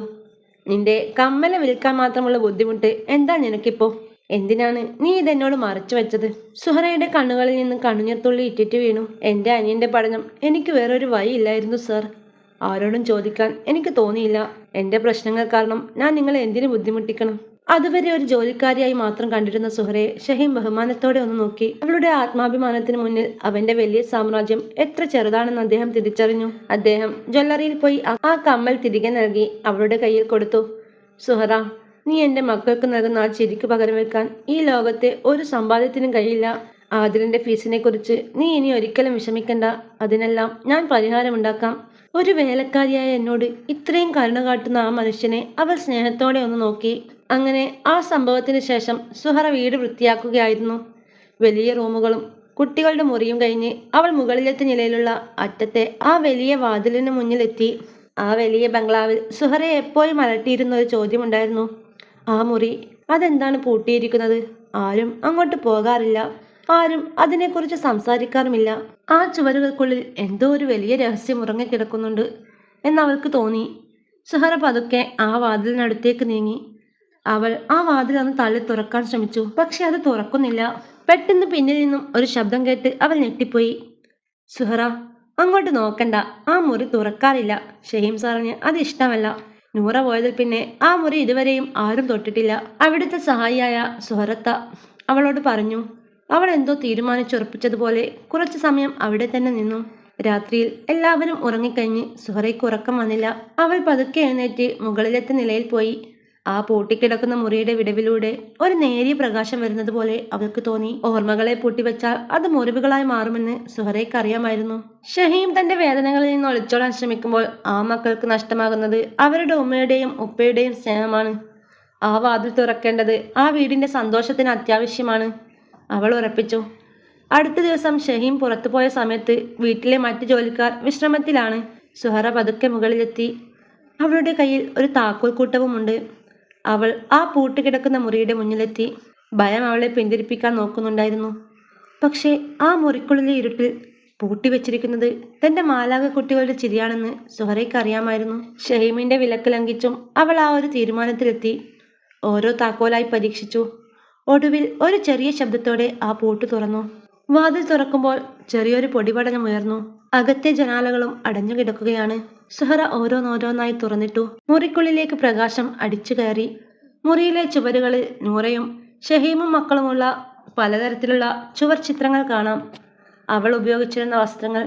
നിന്റെ കമ്മല വിൽക്കാൻ മാത്രമുള്ള ബുദ്ധിമുട്ട് എന്താ നിനക്കിപ്പോ? എന്തിനാണ് നീ ഇതെന്നോട് മറച്ചു വെച്ചത്? സുഹറയുടെ കണ്ണുകളിൽ നിന്ന് കണ്ണുനീർത്തുള്ളി ഇറ്റിറ്റ് വീണു. എൻ്റെ അനിയൻ്റെ പഠനം എനിക്ക് വേറൊരു വഴിയില്ലായിരുന്നു സാർ. ആരോടും ചോദിക്കാൻ എനിക്ക് തോന്നിയില്ല. എൻ്റെ പ്രശ്നങ്ങൾ കാരണം ഞാൻ നിങ്ങളെ എന്തിനു ബുദ്ധിമുട്ടിക്കണം? അതുവരെ ഒരു ജോലിക്കാരിയായി മാത്രം കണ്ടിരുന്ന സുഹറയെ ഷഹീം ബഹുമാനത്തോടെ ഒന്ന് നോക്കി. അവളുടെ ആത്മാഭിമാനത്തിന് മുന്നിൽ അവന്റെ വലിയ സാമ്രാജ്യം എത്ര ചെറുതാണെന്ന് അദ്ദേഹം തിരിച്ചറിഞ്ഞു. അദ്ദേഹം ജ്വല്ലറിയിൽ പോയി ആ കമ്മൽ തിരികെ നൽകി അവളുടെ കയ്യിൽ കൊടുത്തു. സുഹറ, നീ എൻ്റെ മക്കൾക്ക് നൽകുന്ന ആ ചിരിക്ക് പകരം വെക്കാൻ ഈ ലോകത്തെ ഒരു സമ്പാദ്യത്തിനും കഴിയില്ല. ആദിലിന്റെ ഫീസിനെ കുറിച്ച് നീ ഇനി ഒരിക്കലും വിഷമിക്കണ്ട. അതിനെല്ലാം ഞാൻ പരിഹാരമുണ്ടാക്കാം. ഒരു വേലക്കാരിയായ എന്നോട് ഇത്രയും കരുണ കാട്ടുന്ന ആ മനുഷ്യനെ അവൾ സ്നേഹത്തോടെ ഒന്ന് നോക്കി. അങ്ങനെ ആ സംഭവത്തിന് ശേഷം സുഹറ വീട് വൃത്തിയാക്കുകയായിരുന്നു. വലിയ റൂമുകളും കുട്ടികളുടെ മുറിയും കഴിഞ്ഞ് അവൾ മുകളിലത്തെ നിലയിലുള്ള അറ്റത്തെ ആ വലിയ വാതിലിന് മുന്നിലെത്തി. ആ വലിയ ബംഗ്ലാവിൽ സുഹറയെ എപ്പോഴും അലട്ടിയിരുന്ന ഒരു ചോദ്യമുണ്ടായിരുന്നു. ആ മുറി അതെന്താണ് പൂട്ടിയിരിക്കുന്നത്? ആരും അങ്ങോട്ട് പോകാറില്ല. ആരും അതിനെക്കുറിച്ച് സംസാരിക്കാറുമില്ല. ആ ചുവരുകൾക്കുള്ളിൽ എന്തോ ഒരു വലിയ രഹസ്യം ഉറങ്ങിക്കിടക്കുന്നുണ്ട് എന്നവൾക്ക് തോന്നി. സുഹറ പതുക്കെ ആ വാതിലിനടുത്തേക്ക് നീങ്ങി. അവൾ ആ വാതിൽ ഒന്ന് തള്ളി തുറക്കാൻ ശ്രമിച്ചു. പക്ഷെ അത് തുറക്കുന്നില്ല. പെട്ടെന്ന് പിന്നിൽ നിന്നും ഒരു ശബ്ദം കേട്ട് അവൾ ഞെട്ടിപ്പോയി. സുഹറ, അങ്ങോട്ട് നോക്കണ്ട, ആ മുറി തുറക്കാറില്ല. ഷഹീം സാറിന് അത് ഇഷ്ടമല്ല. നൂറ പോയതിൽ പിന്നെ ആ മുറി ഇതുവരെയും ആരും തൊട്ടിട്ടില്ല. അവിടുത്തെ സഹായിയായ സുഹറത്ത അവളോട് പറഞ്ഞു. അവൾ എന്തോ തീരുമാനിച്ചുറപ്പിച്ചതുപോലെ കുറച്ചു സമയം അവിടെ തന്നെ നിന്നു. രാത്രിയിൽ എല്ലാവരും ഉറങ്ങിക്കഴിഞ്ഞ് സുഹറയ്ക്ക് ഉറക്കം വന്നില്ല. അവൾ പതുക്കെ എഴുന്നേറ്റ് മുകളിലത്തെ നിലയിൽ പോയി. ആ പൂട്ടിക്കിടക്കുന്ന മുറിയുടെ വിടവിലൂടെ ഒരു നേരിയ പ്രകാശം വരുന്നത് പോലെ അവൾക്ക് തോന്നി. ഓർമ്മകളെ പൂട്ടിവെച്ചാൽ അത് മുറിവുകളായി മാറുമെന്ന് സുഹറയ്ക്ക് അറിയാമായിരുന്നു. ഷഹീം തന്റെ വേദനകളിൽ നിന്ന് ഒളിച്ചോടാൻ ശ്രമിക്കുമ്പോൾ ആ മക്കൾക്ക് നഷ്ടമാകുന്നത് അവരുടെ ഉമ്മയുടെയും ഉപ്പയുടെയും സ്നേഹമാണ്. ആ വാതിൽ തുറക്കേണ്ടത് ആ വീടിന്റെ സന്തോഷത്തിന് അത്യാവശ്യമാണ്, അവൾ ഉറപ്പിച്ചു. അടുത്ത ദിവസം ഷഹീം പുറത്തുപോയ സമയത്ത് വീട്ടിലെ മറ്റു ജോലിക്കാർ വിശ്രമത്തിലാണ്. സുഹറ പതുക്കെ മുകളിലെത്തി. അവളുടെ കയ്യിൽ ഒരു താക്കോൽ കൂട്ടവുമുണ്ട്. അവൾ ആ പൂട്ടുകിടക്കുന്ന മുറിയുടെ മുന്നിലെത്തി. ഭയം അവളെ പിന്തിരിപ്പിക്കാൻ നോക്കുന്നുണ്ടായിരുന്നു. പക്ഷേ ആ മുറിക്കുള്ളിലെ ഇരുട്ടിൽ പൂട്ടിവെച്ചിരിക്കുന്നത് തന്റെ മാലാഖ കുട്ടികളുടെ ചിരിയാണെന്ന് സുഹറയ്ക്ക് അറിയാമായിരുന്നു. ഷഹീമിന്റെ വിലക്ക് ലംഘിച്ചും അവൾ ആ ഒരു തീരുമാനത്തിലെത്തി. ഓരോ താക്കോലായി പരീക്ഷിച്ചു. ഒടുവിൽ ഒരു ചെറിയ ശബ്ദത്തോടെ ആ പൂട്ട് തുറന്നു. വാതിൽ തുറക്കുമ്പോൾ ചെറിയൊരു പൊടിപടലം ഉയർന്നു. അകത്തെ ജനാലകളും അടഞ്ഞു കിടക്കുകയാണ്. സുഹറ ഓരോന്നോരോന്നായി തുറന്നിട്ടു. മുറിക്കുള്ളിലേക്ക് പ്രകാശം അടിച്ചു കയറി. മുറിയിലെ ചുവരുകളിൽ നൂറയും ഷഹീമും മക്കളുമുള്ള പലതരത്തിലുള്ള ചുവർ ചിത്രങ്ങൾ കാണാം. അവൾ ഉപയോഗിച്ചിരുന്ന വസ്ത്രങ്ങൾ,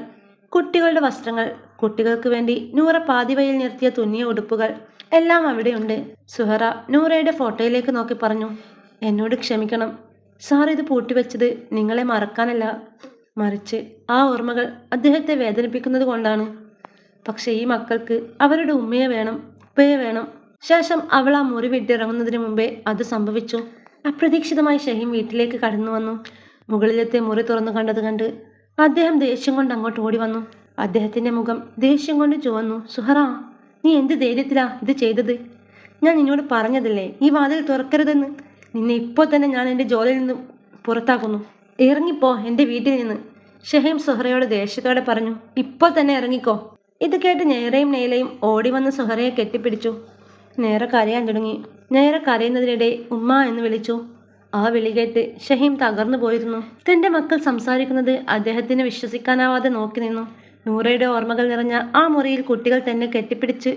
കുട്ടികളുടെ വസ്ത്രങ്ങൾ, കുട്ടികൾക്ക് വേണ്ടി നൂറ പാതിവയിൽ നിർത്തിയ തുന്നിയ ഉടുപ്പുകൾ എല്ലാം അവിടെയുണ്ട്. സുഹറ നൂറയുടെ ഫോട്ടോയിലേക്ക് നോക്കി പറഞ്ഞു, എന്നോട് ക്ഷമിക്കണം സാർ, ഇത് പൂട്ടിവെച്ചത് നിങ്ങളെ മറക്കാനല്ല, മറിച്ച് ആ ഓർമ്മകൾ അദ്ദേഹത്തെ വേദനിപ്പിക്കുന്നത് കൊണ്ടാണ്. പക്ഷെ ഈ മക്കൾക്ക് അവരുടെ ഉമ്മയെ വേണം, ഉപ്പയെ വേണം. ശേഷം അവൾ ആ മുറി വിട്ടിറങ്ങുന്നതിന് മുമ്പേ അത് സംഭവിച്ചു. അപ്രതീക്ഷിതമായി ഷഹീം വീട്ടിലേക്ക് കടന്നു വന്നു. മുകളിലത്തെ മുറി തുറന്നു കണ്ട് അദ്ദേഹം ദേഷ്യം കൊണ്ട് അങ്ങോട്ട് ഓടി വന്നു. അദ്ദേഹത്തിന്റെ മുഖം ദേഷ്യം കൊണ്ട് ചുവന്നു. സുഹറ, നീ എന്ത് ധൈര്യത്തിലാ ഇത് ചെയ്തത്? ഞാൻ നിന്നോട് പറഞ്ഞതല്ലേ ഈ വാതിൽ തുറക്കരുതെന്ന്. നിന്നെ ഇപ്പോൾ തന്നെ ഞാൻ എൻ്റെ ജോലിയിൽ നിന്ന് പുറത്താക്കുന്നു. ഇറങ്ങിപ്പോ എൻ്റെ വീട്ടിൽ നിന്ന്. ഷഹീം സുഹറയോട് ദേഷ്യത്തോടെ പറഞ്ഞു. ഇപ്പോൾ തന്നെ ഇറങ്ങിക്കോ. ഇത് കേട്ട് നേരയും നെയ്ലയും ഓടി വന്ന് സുഹറയെ കെട്ടിപ്പിടിച്ചു. നേരെ കരയാൻ തുടങ്ങി. നേരെ കരയുന്നതിനിടെ ഉമ്മ എന്ന് വിളിച്ചു. ആ വിളി കേട്ട് ഷഹീം തകർന്നു പോയിരുന്നു. തന്റെ മക്കൾ സംസാരിക്കുന്നത് അദ്ദേഹത്തിന് വിശ്വസിക്കാനാവാതെ നോക്കി നിന്നു. നൂറയുടെ ഓർമ്മകൾ നിറഞ്ഞ ആ മുറിയിൽ കുട്ടികൾ തന്നെ കെട്ടിപ്പിടിച്ച്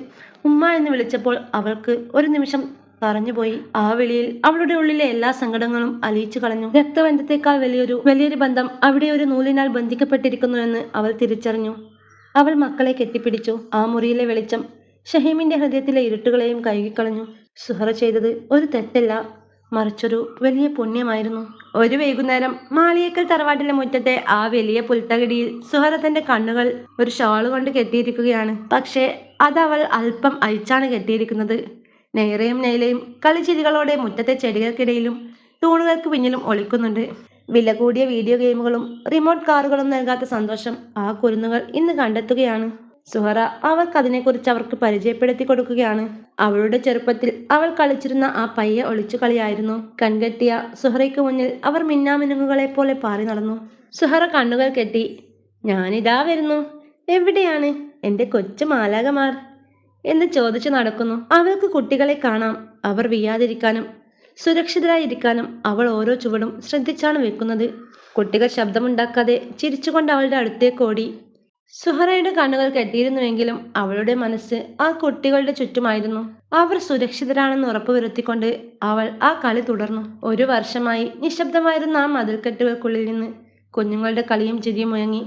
ഉമ്മ എന്ന് വിളിച്ചപ്പോൾ അവൾക്ക് ഒരു നിമിഷം പറഞ്ഞുപോയി. ആ വിളിയിൽ അവളുടെ ഉള്ളിലെ എല്ലാ സങ്കടങ്ങളും അലിയിച്ചു കളഞ്ഞു. രക്തബന്ധത്തെക്കാൾ വലിയൊരു ബന്ധം അവിടെ ഒരു നൂലിനാൽ ബന്ധിക്കപ്പെട്ടിരിക്കുന്നു എന്ന് അവൾ തിരിച്ചറിഞ്ഞു. അവൾ മക്കളെ കെട്ടിപ്പിടിച്ചു. ആ മുറിയിലെ വെളിച്ചം ഷഹീമിന്റെ ഹൃദയത്തിലെ ഇരുട്ടുകളെയും കഴുകിക്കളഞ്ഞു. സുഹറ ചെയ്തത് ഒരു തെറ്റല്ല, മറിച്ചൊരു വലിയ പുണ്യമായിരുന്നു. ഒരു വൈകുന്നേരം മാളിയേക്കൽ തറവാട്ടിലെ മുറ്റത്തെ ആ വലിയ പുൽത്തകിടിയിൽ സുഹറ തന്റെ കണ്ണുകൾ ഒരു ഷാള് കൊണ്ട് കെട്ടിയിരിക്കുകയാണ്. പക്ഷേ അതവൾ അല്പം അഴിച്ചാണ് കെട്ടിയിരിക്കുന്നത്. നെയ്റയും നെയ്ലയും കളിച്ചിരികളോടെ മുറ്റത്തെ ചെടികൾക്കിടയിലും തൂണുകൾക്ക് പിന്നിലും ഒളിക്കുന്നുണ്ട്. വില കൂടിയ വീഡിയോ ഗെയിമുകളും റിമോട്ട് കാറുകളും നൽകാത്ത സന്തോഷം ആ കുരുന്നുകൾ ഇന്ന് കണ്ടെത്തുകയാണ്. സുഹറ അവർക്ക് അവർക്ക് പരിചയപ്പെടുത്തി കൊടുക്കുകയാണ്. അവളുടെ ചെറുപ്പത്തിൽ അവൾ കളിച്ചിരുന്ന ആ പയ്യ ഒളിച്ചു കളിയായിരുന്നു. കൺകെട്ടിയ സുഹറയ്ക്ക് മുന്നിൽ അവർ മിന്നാമിനുങ്ങുകളെ പോലെ പാറി നടന്നു. സുഹറ കണ്ണുകൾ കെട്ടി. ഞാനിതാ വരുന്നു, എവിടെയാണ് എൻ്റെ കൊച്ചു മാലാകമാർ എന്ന് ചോദിച്ചു നടക്കുന്നു. അവൾക്ക് കുട്ടികളെ കാണാം. അവർ വീയാതിരിക്കാനും സുരക്ഷിതരായിരിക്കാനും അവൾ ഓരോ ചുവടും ശ്രദ്ധിച്ചാണ് വെക്കുന്നത്. കുട്ടികൾ ശബ്ദമുണ്ടാക്കാതെ ചിരിച്ചുകൊണ്ട് അവളുടെ അടുത്തേക്ക് ഓടി. സുഹറയുടെ കണ്ണുകൾ കെട്ടിയിരുന്നുവെങ്കിലും അവളുടെ മനസ്സ് ആ കുട്ടികളുടെ ചുറ്റുമായിരുന്നു. അവർ സുരക്ഷിതരാണെന്ന് ഉറപ്പുവരുത്തിക്കൊണ്ട് അവൾ ആ കളി തുടർന്നു. ഒരു വർഷമായി നിശബ്ദമായിരുന്ന ആ മതിൽക്കെട്ടുകൾക്കുള്ളിൽ നിന്ന് കുഞ്ഞുങ്ങളുടെ കളിയും ചിരിയും മുഴങ്ങി.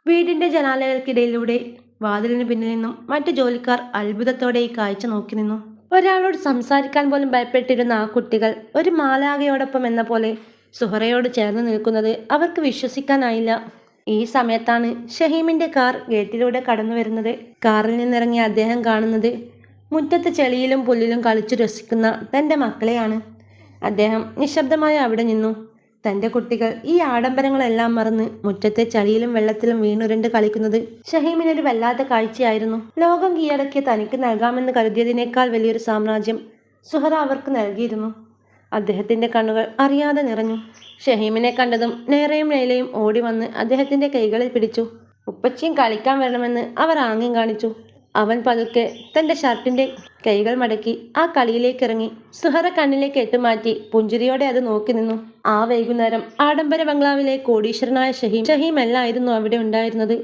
വീടിന്റെ ജനാലകൾക്കിടയിലൂടെ വാതിലിന് പിന്നിൽ നിന്നും മറ്റു ജോലിക്കാർ അത്ഭുതത്തോടെ ഈ കാഴ്ച നോക്കി നിന്നു. ഒരാളോട് സംസാരിക്കാൻ പോലും ഭയപ്പെട്ടിരുന്ന ആ കുട്ടികൾ ഒരു മാലാഖയോടൊപ്പം എന്ന പോലെ സുഹറയോട് ചേർന്ന് നിൽക്കുന്നത് അവർക്ക് വിശ്വസിക്കാനായില്ല. ഈ സമയത്താണ് ഷഹീമിന്റെ കാർ ഗേറ്റിലൂടെ കടന്നു വരുന്നത്. കാറിൽ നിന്നിറങ്ങിയ അദ്ദേഹം കാണുന്നത് മുറ്റത്ത് ചെളിയിലും പുല്ലിലും കളിച്ചു രസിക്കുന്ന തൻ്റെ മക്കളെയാണ്. അദ്ദേഹം നിശബ്ദമായി അവിടെ നിന്നു. തൻ്റെ കുട്ടികൾ ഈ ആഡംബരങ്ങളെല്ലാം മറന്ന് മുറ്റത്തെ ചളിയിലും വെള്ളത്തിലും വീണുരുണ്ട് കളിക്കുന്നത് ഷഹീമിനൊരു വല്ലാത്ത കാഴ്ചയായിരുന്നു. ലോകം കീഴടക്കിയ തനിക്ക് നൽകാമെന്ന് കരുതിയതിനേക്കാൾ വലിയൊരു സാമ്രാജ്യം സുഹറ അവർക്ക് നൽകിയിരുന്നു. അദ്ദേഹത്തിന്റെ കണ്ണുകൾ അറിയാതെ നിറഞ്ഞു. ഷഹീമിനെ കണ്ടതും നേറയും നെയ്ലയും ഓടി വന്ന് അദ്ദേഹത്തിന്റെ കൈകളിൽ പിടിച്ചു. ഉപ്പച്ചിയും കളിക്കാൻ വരണമെന്ന് അവർ ആംഗ്യം കാണിച്ചു. അവൻ പതുക്കെ തന്റെ ഷർട്ടിന്റെ കൈകൾ മടക്കി ആ കളിയിലേക്ക് ഇറങ്ങി. സുഹറ കണ്ണിലേക്ക് എട്ടുമാറ്റി പുഞ്ചിരിയോടെ അത് നോക്കി നിന്നു. ആ വൈകുന്നേരം ആഡംബര ബംഗ്ലാവിലെ കോടീശ്വരനായ ഷഹീം അല്ലായിരുന്നു അവിടെ ഉണ്ടായിരുന്നത്.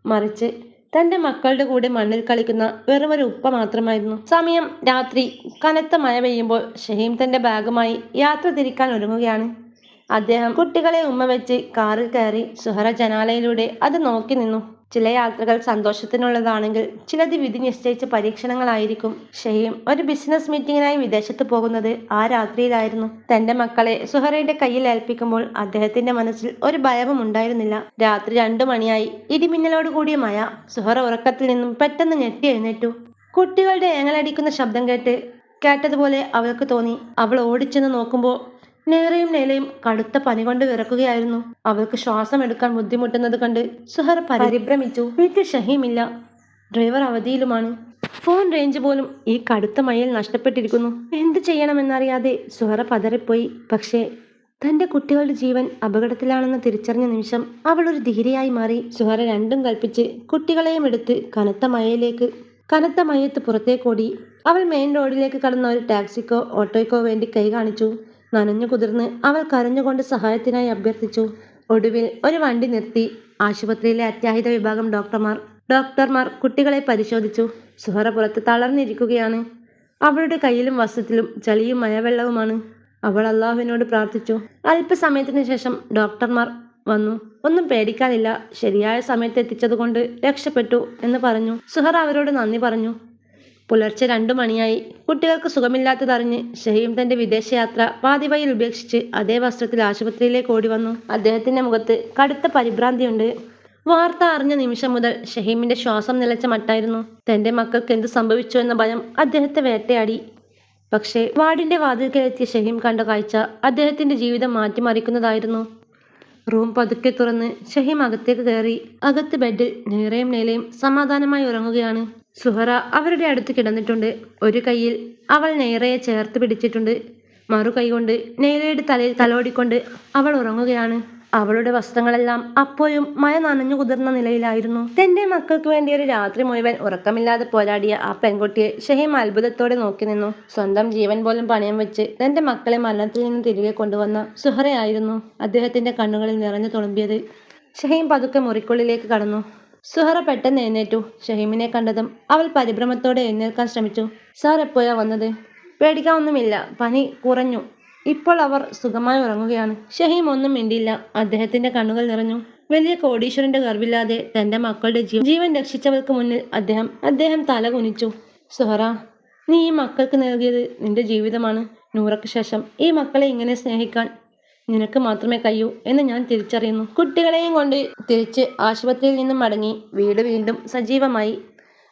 മറിച്ച് തന്റെ മക്കളുടെ കൂടെ മണ്ണിൽ കളിക്കുന്ന വെറുമൊരു ഉപ്പ മാത്രമായിരുന്നു. സമയം രാത്രി. കനത്ത മഴ പെയ്യുമ്പോൾ ഷഹീം തന്റെ ബാഗുമായി യാത്ര തിരിക്കാൻ ഒരുങ്ങുകയാണ്. അദ്ദേഹം കുട്ടികളെ ഉമ്മ വെച്ച് കാറിൽ കയറി. സുഹറ ജനാലയിലൂടെ അത് നോക്കി നിന്നു. ചില യാത്രകൾ സന്തോഷത്തിനുള്ളതാണെങ്കിൽ ചിലത് വിധി നിശ്ചയിച്ച പരീക്ഷണങ്ങളായിരിക്കും. ഷഹീം ഒരു ബിസിനസ് മീറ്റിംഗിനായി വിദേശത്ത് പോകുന്നത് ആ രാത്രിയിലായിരുന്നു. തന്റെ മക്കളെ സുഹറയുടെ കയ്യിൽ ഏൽപ്പിക്കുമ്പോൾ അദ്ദേഹത്തിന്റെ മനസ്സിൽ ഒരു ഭയവും ഉണ്ടായിരുന്നില്ല. രാത്രി 2 മണിയായി. ഇടിമിന്നലോട് കൂടിയ മഴ. സുഹറ ഉറക്കത്തിൽ നിന്നും പെട്ടെന്ന് ഞെട്ടി എഴുന്നേറ്റു. കുട്ടികളുടെ ഏങ്ങലടിക്കുന്ന ശബ്ദം കേട്ടതുപോലെ അവൾക്ക് തോന്നി. അവൾ ഓടിച്ചെന്ന് നോക്കുമ്പോൾ നേറയും നേലയും കടുത്ത പനി കൊണ്ട് വിറക്കുകയായിരുന്നു. അവൾക്ക് ശ്വാസം എടുക്കാൻ ബുദ്ധിമുട്ടുന്നത് കണ്ട് സുഹറ പരിഭ്രമിച്ചു. വീട്ടിൽ ഷഹീമില്ല. ഡ്രൈവർ അവധിയിലുമാണ്. ഫോൺ റേഞ്ച് പോലും ഈ കടുത്ത മഴയിൽ നഷ്ടപ്പെട്ടിരിക്കുന്നു. എന്ത് ചെയ്യണമെന്നറിയാതെ സുഹറ പതറിപ്പോയി. പക്ഷേ തന്റെ കുട്ടികളുടെ ജീവൻ അപകടത്തിലാണെന്ന് തിരിച്ചറിഞ്ഞ നിമിഷം അവൾ ഒരു ധീരയായി മാറി. സുഹറ രണ്ടും കൽപ്പിച്ച് കുട്ടികളെയും എടുത്ത് കനത്ത മഴയത്ത് പുറത്തേക്കോടി. അവൾ മെയിൻ റോഡിലേക്ക് കടന്ന ഒരു ടാക്സിക്കോ ഓട്ടോയ്ക്കോ വേണ്ടി കൈ കാണിച്ചു. നനഞ്ഞു കുതിർന്ന് അവൾ കരഞ്ഞുകൊണ്ട് സഹായത്തിനായി അഭ്യർത്ഥിച്ചു. ഒടുവിൽ ഒരു വണ്ടി നിർത്തി. ആശുപത്രിയിലെ അത്യാഹിത വിഭാഗം ഡോക്ടർമാർ കുട്ടികളെ പരിശോധിച്ചു. സുഹറ പുറത്ത് തളർന്നിരിക്കുകയാണ്. അവളുടെ കയ്യിലും വസ്ത്രത്തിലും ചളിയും മഴവെള്ളവുമാണ്. അവൾ അള്ളാഹുവിനോട് പ്രാർത്ഥിച്ചു. അല്പസമയത്തിന് ശേഷം ഡോക്ടർമാർ വന്നു. ഒന്നും പേടിക്കാനില്ല, ശരിയായ സമയത്ത് എത്തിച്ചതുകൊണ്ട് രക്ഷപ്പെട്ടു എന്ന് പറഞ്ഞു. സുഹറ അവരോട് നന്ദി പറഞ്ഞു. പുലർച്ചെ 2 മണിയായി. കുട്ടികൾക്ക് സുഖമില്ലാത്തതറിഞ്ഞ് ഷഹീം തന്റെ വിദേശയാത്ര പാതിവഴിയിൽ ഉപേക്ഷിച്ച് അതേ വസ്ത്രത്തിൽ ആശുപത്രിയിലേക്ക് ഓടി വന്നു. അദ്ദേഹത്തിന്റെ മുഖത്ത് കടുത്ത പരിഭ്രാന്തിയുണ്ട്. വാർത്ത അറിഞ്ഞ നിമിഷം മുതൽ ഷഹീമിന്റെ ശ്വാസം നിലച്ച മട്ടായിരുന്നു. തന്റെ മക്കൾക്ക് എന്ത് സംഭവിച്ചു എന്ന ഭയം അദ്ദേഹത്തെ വേട്ടയാടി. പക്ഷേ വാർഡിന്റെ വാതിൽക്കലെത്തിയ ഷഹീം കണ്ട കാഴ്ച അദ്ദേഹത്തിന്റെ ജീവിതം മാറ്റിമറിക്കുന്നതായിരുന്നു. റൂം പതുക്കെ തുറന്ന് ഷഹീം അകത്തേക്ക് കയറി. അകത്ത് ബെഡിൽ നേറയും നേലയും സമാധാനമായി ഉറങ്ങുകയാണ്. സുഹറ അവരുടെ അടുത്ത് കിടന്നിട്ടുണ്ട്. ഒരു കൈയിൽ അവൾ നേറയെ ചേർത്ത് പിടിച്ചിട്ടുണ്ട്. മറു കൈകൊണ്ട് നേലയുടെ തലയിൽ തലോടിക്കൊണ്ട് അവൾ ഉറങ്ങുകയാണ്. അവളുടെ വസ്ത്രങ്ങളെല്ലാം അപ്പോഴും മഴ നനഞ്ഞു കുതിർന്ന നിലയിലായിരുന്നു. തന്റെ മക്കൾക്ക് വേണ്ടി ഒരു രാത്രി മുഴുവൻ ഉറക്കമില്ലാതെ പോരാടിയ ആ പെൺകുട്ടിയെ ഷഹീം അത്ഭുതത്തോടെ നോക്കി നിന്നു. സ്വന്തം ജീവൻ പോലും പണയം വെച്ച് തന്റെ മക്കളെ മരണത്തിൽ നിന്ന് തിരികെ കൊണ്ടുവന്ന സുഹറയായിരുന്നു അദ്ദേഹത്തിന്റെ കണ്ണുകളിൽ നിറഞ്ഞു തുളുമ്പിയത്. ഷഹീം പതുക്കെ മുറിക്കുള്ളിലേക്ക് കടന്നു. സുഹറ പെട്ടെന്ന് എഴുന്നേറ്റു. ഷഹീമിനെ കണ്ടതും അവൾ പരിഭ്രമത്തോടെ എഴുന്നേൽക്കാൻ ശ്രമിച്ചു. സാർ എപ്പോഴാ വന്നത്? പേടിക്കാനൊന്നുമില്ല, പനി കുറഞ്ഞു. ഇപ്പോൾ അവർ സുഖമായി ഉറങ്ങുകയാണ്. ഷഹീം ഒന്നും മിണ്ടിയില്ല. അദ്ദേഹത്തിന്റെ കണ്ണുകൾ നിറഞ്ഞു. വലിയ കോടീശ്വരന്റെ ഗർവില്ലാതെ തന്റെ മക്കളുടെ ജീവൻ രക്ഷിച്ചവർക്ക് മുന്നിൽ അദ്ദേഹം തല കുനിച്ചു. സുഹറ, നീ ഈ മക്കൾക്ക് നൽകിയത് നിന്റെ ജീവിതമാണ്. നൂറയ്ക്ക് ശേഷം ഈ മക്കളെ ഇങ്ങനെ സ്നേഹിക്കാൻ നിനക്ക് മാത്രമേ കഴിയൂ എന്ന് ഞാൻ തിരിച്ചറിയുന്നു. കുട്ടികളെയും കൊണ്ട് തിരിച്ച് ആശുപത്രിയിൽ നിന്നും മടങ്ങി. വീട് വീണ്ടും സജീവമായി.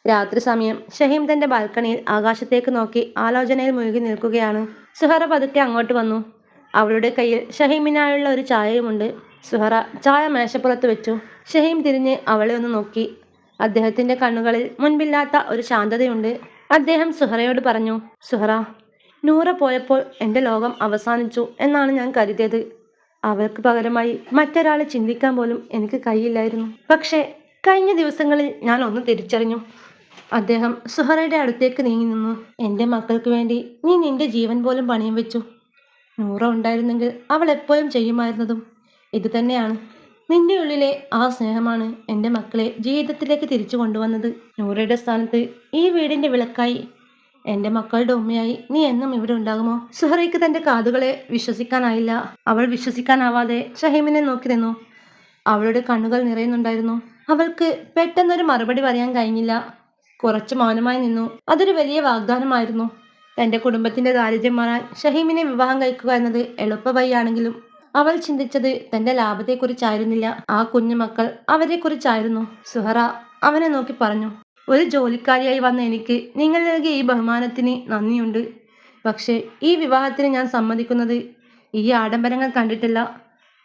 രാത്രി സമയം. ഷഹീം തന്റെ ബാൽക്കണിയിൽ ആകാശത്തേക്ക് നോക്കി ആലോചനയിൽ മുഴുകി നിൽക്കുകയാണ്. സുഹറ പതുക്കെ അങ്ങോട്ട് വന്നു. അവളുടെ കയ്യിൽ ഷഹീമിനായുള്ള ഒരു ചായയുമുണ്ട്. സുഹറ ചായ മേശപ്പുറത്ത് വെച്ചു. ഷഹീം തിരിഞ്ഞ് അവളെ ഒന്ന് നോക്കി. അദ്ദേഹത്തിന്റെ കണ്ണുകളിൽ മുൻപില്ലാത്ത ഒരു ശാന്തതയുണ്ട്. അദ്ദേഹം സുഹറയോട് പറഞ്ഞു. സുഹറ, നൂറ പോയപ്പോൾ എൻ്റെ ലോകം അവസാനിച്ചു എന്നാണ് ഞാൻ കരുതിയത്. അവൾക്ക് പകരമായി മറ്റൊരാളെ ചിന്തിക്കാൻ പോലും എനിക്ക് കഴിയില്ലായിരുന്നു. പക്ഷേ കഴിഞ്ഞ ദിവസങ്ങളിൽ ഞാൻ ഒന്ന് തിരിച്ചറിഞ്ഞു. അദ്ദേഹം സുഹറയുടെ അടുത്തേക്ക് നീങ്ങി നിന്നു. എൻ്റെ മക്കൾക്ക് വേണ്ടി നീ നിന്റെ ജീവൻ പോലും പണയം വെച്ചു. നൂറ ഉണ്ടായിരുന്നെങ്കിൽ അവൾ എപ്പോഴും ചെയ്യുമായിരുന്നതും ഇത് തന്നെയാണ്. നിന്റെ ഉള്ളിലെ ആ സ്നേഹമാണ് എൻ്റെ മക്കളെ ജീവിതത്തിലേക്ക് തിരിച്ചു കൊണ്ടുവന്നത്. നൂറയുടെ സ്ഥാനത്ത് ഈ വീടിൻ്റെ വിളക്കായി എൻ്റെ മക്കളുടെ ഉമ്മയായി നീ എന്നും ഇവിടെ ഉണ്ടാകുമോ? സുഹറയ്ക്ക് തൻ്റെ കാതുകളെ വിശ്വസിക്കാനായില്ല. അവൾ വിശ്വസിക്കാനാവാതെ ഷഹീമിനെ നോക്കി നിന്നു. അവളുടെ കണ്ണുകൾ നിറയുന്നുണ്ടായിരുന്നു. അവൾക്ക് പെട്ടെന്നൊരു മറുപടി പറയാൻ കഴിഞ്ഞില്ല. കുറച്ച് മൗനമായി നിന്നു. അതൊരു വലിയ വാഗ്ദാനമായിരുന്നു. തൻ്റെ കുടുംബത്തിന്റെ ദാരിദ്ര്യം മാറാൻ ഷഹീമിനെ വിവാഹം കഴിക്കുക എന്നത് എളുപ്പ വഴിയാണെങ്കിലും അവൾ ചിന്തിച്ചത് തൻ്റെ ലാഭത്തെക്കുറിച്ചായിരുന്നില്ല. ആ കുഞ്ഞു മക്കൾ അവരെക്കുറിച്ചായിരുന്നു. സുഹറ അവനെ നോക്കി പറഞ്ഞു. ഒരു ജോലിക്കാരിയായി വന്ന എനിക്ക് നിങ്ങൾ നൽകിയ ഈ ബഹുമാനത്തിന് നന്ദിയുണ്ട്. പക്ഷേ ഈ വിവാഹത്തിന് ഞാൻ സമ്മതിക്കുന്നത് ഈ ആഡംബരങ്ങൾ കണ്ടിട്ടില്ല.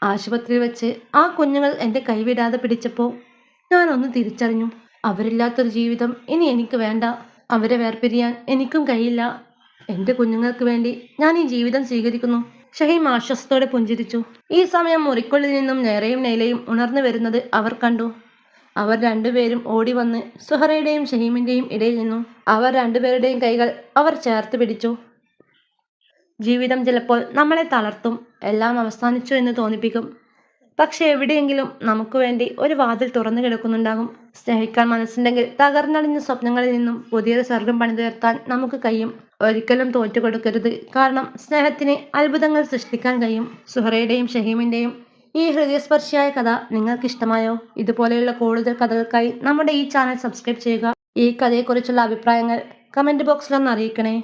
ആശുപത്രിയിൽ വെച്ച് ആ കുഞ്ഞുങ്ങൾ എൻ്റെ കൈവിടാതെ പിടിച്ചപ്പോൾ ഞാനൊന്ന് തിരിച്ചറിഞ്ഞു. അവരില്ലാത്തൊരു ജീവിതം ഇനി എനിക്ക് വേണ്ട. അവരെ വേർപിരിയാൻ എനിക്കും കഴിയില്ല. എൻ്റെ കുഞ്ഞുങ്ങൾക്ക് വേണ്ടി ഞാൻ ഈ ജീവിതം സ്വീകരിക്കുന്നു. ഷഹീം ആശ്വാസത്തോടെ പുഞ്ചിരിച്ചു. ഈ സമയം മുറിക്കുള്ളിൽ നിന്നും നേറയും നേലയും ഉണർന്നു വരുന്നത് അവർ കണ്ടു. അവർ രണ്ടുപേരും ഓടി വന്ന് സുഹറയുടെയും ഷഹീമിന്റെയും ഇടയിൽ നിന്നു. അവർ രണ്ടുപേരുടെയും കൈകൾ അവർ ചേർത്ത് പിടിച്ചു. ജീവിതം ചിലപ്പോൾ നമ്മളെ തളർത്തും, എല്ലാം അവസാനിച്ചു എന്ന് തോന്നിപ്പിക്കും. പക്ഷെ എവിടെയെങ്കിലും നമുക്ക് വേണ്ടി ഒരു വാതിൽ തുറന്നു കിടക്കുന്നുണ്ടാകും. സ്നേഹിക്കാൻ മനസ്സുണ്ടെങ്കിൽ തകർന്നടിഞ്ഞ സ്വപ്നങ്ങളിൽ നിന്നും പുതിയൊരു സ്വർഗം പണിതുയർത്താൻ നമുക്ക് കഴിയും. ഒരിക്കലും തോറ്റുകൊടുക്കരുത്. കാരണം സ്നേഹത്തിന് അത്ഭുതങ്ങൾ സൃഷ്ടിക്കാൻ കഴിയും. സുഹറയുടെയും ഷഹീമിൻ്റെയും ഈ ഹൃദയസ്പർശിയായ കഥ നിങ്ങൾക്ക് ഇഷ്ടമായോ? ഇതുപോലെയുള്ള കൂടുതൽ കഥകൾക്കായി നമ്മുടെ ഈ ചാനൽ സബ്സ്ക്രൈബ് ചെയ്യുക. ഈ കഥയെക്കുറിച്ചുള്ള അഭിപ്രായങ്ങൾ കമൻറ്റ് ബോക്സിലൊന്ന് അറിയിക്കണേ.